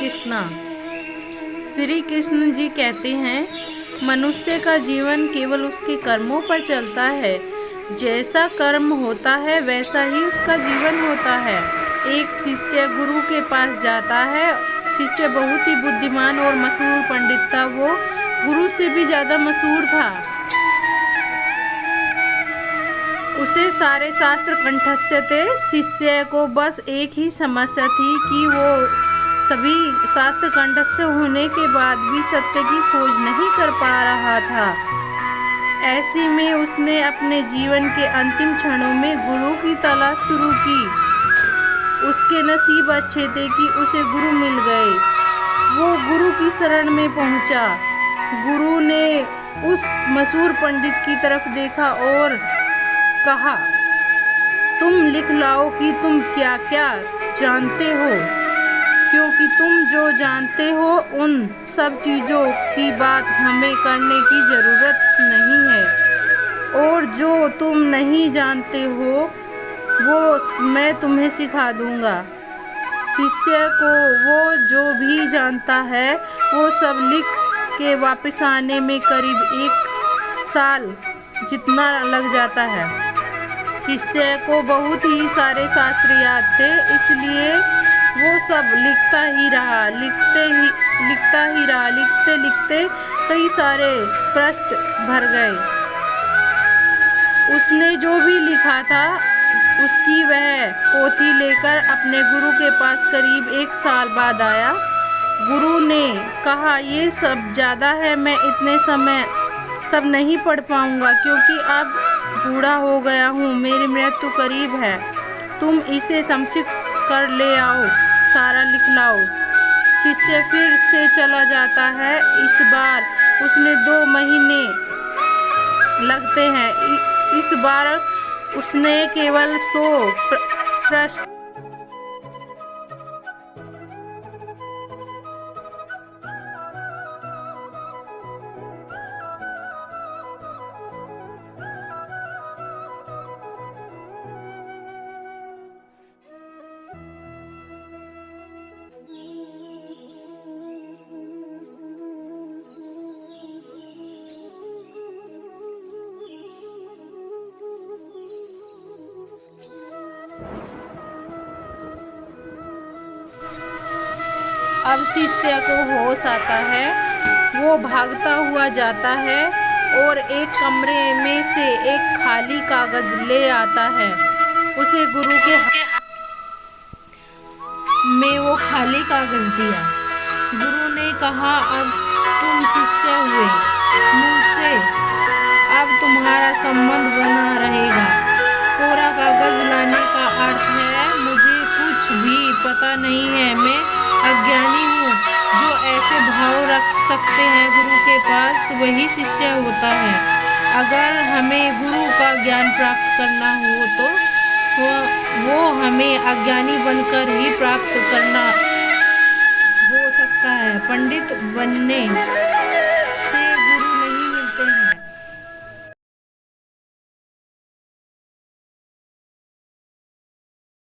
कृष्णा। श्री कृष्ण जी कहते हैं, मनुष्य का जीवन केवल उसके कर्मों पर चलता है। जैसा कर्म होता है वैसा ही उसका जीवन होता है। एक शिष्य गुरु के पास जाता है। शिष्य बहुत ही बुद्धिमान और मशहूर पंडित था। वो गुरु से भी ज़्यादा मशहूर था। उसे सारे शास्त्र कंठस्थ थे। शिष्य को बस एक ही समस्या थी कि वो सभी शास्त्र कंठस्थ होने के बाद भी सत्य की खोज नहीं कर पा रहा था। ऐसे में उसने अपने जीवन के अंतिम क्षणों में गुरु की तलाश शुरू की। उसके नसीब अच्छे थे कि उसे गुरु मिल गए। वो गुरु की शरण में पहुंचा। गुरु ने उस मशहूर पंडित की तरफ देखा और कहा, तुम लिख लाओ कि तुम क्या क्या जानते हो, क्योंकि तुम जो जानते हो उन सब चीज़ों की बात हमें करने की ज़रूरत नहीं है, और जो तुम नहीं जानते हो वो मैं तुम्हें सिखा दूंगा। शिष्य को वो जो भी जानता है वो सब लिख के वापस आने में करीब 1 साल जितना लग जाता है। शिष्य को बहुत ही सारे शास्त्र याद थे, इसलिए वो सब लिखता ही रहा। लिखते लिखते कई सारे पृष्ठ भर गए। उसने जो भी लिखा था उसकी वह पोथी लेकर अपने गुरु के पास करीब 1 साल बाद आया। गुरु ने कहा, ये सब ज़्यादा है, मैं इतने समय सब नहीं पढ़ पाऊंगा, क्योंकि अब बूढ़ा हो गया हूँ, मेरी मृत्यु करीब है। तुम इसे संक्षिप्त कर ले आओ, सारा लिख लाओ। शिष्य फिर से चला जाता है। इस बार उसने 2 महीने लगते हैं। इस बार उसने केवल 100 पृष्ठ अब शिष्य को होश आता है। वो भागता हुआ जाता है और एक कमरे में से एक खाली कागज ले आता है। उसे गुरु के में वो खाली कागज दिया। गुरु ने कहा, अब तुम शिष्य हुए, मुझसे अब तुम्हारा संबंध बना रहेगा। कोरा कागज लाने का अर्थ है, मुझे कुछ भी पता नहीं है, मैं अज्ञानी हूँ। जो ऐसे भाव रख सकते हैं गुरु के पास, वही शिष्य होता है। अगर हमें गुरु का ज्ञान प्राप्त करना हो तो वो हमें अज्ञानी बनकर ही प्राप्त करना हो सकता है। पंडित बनने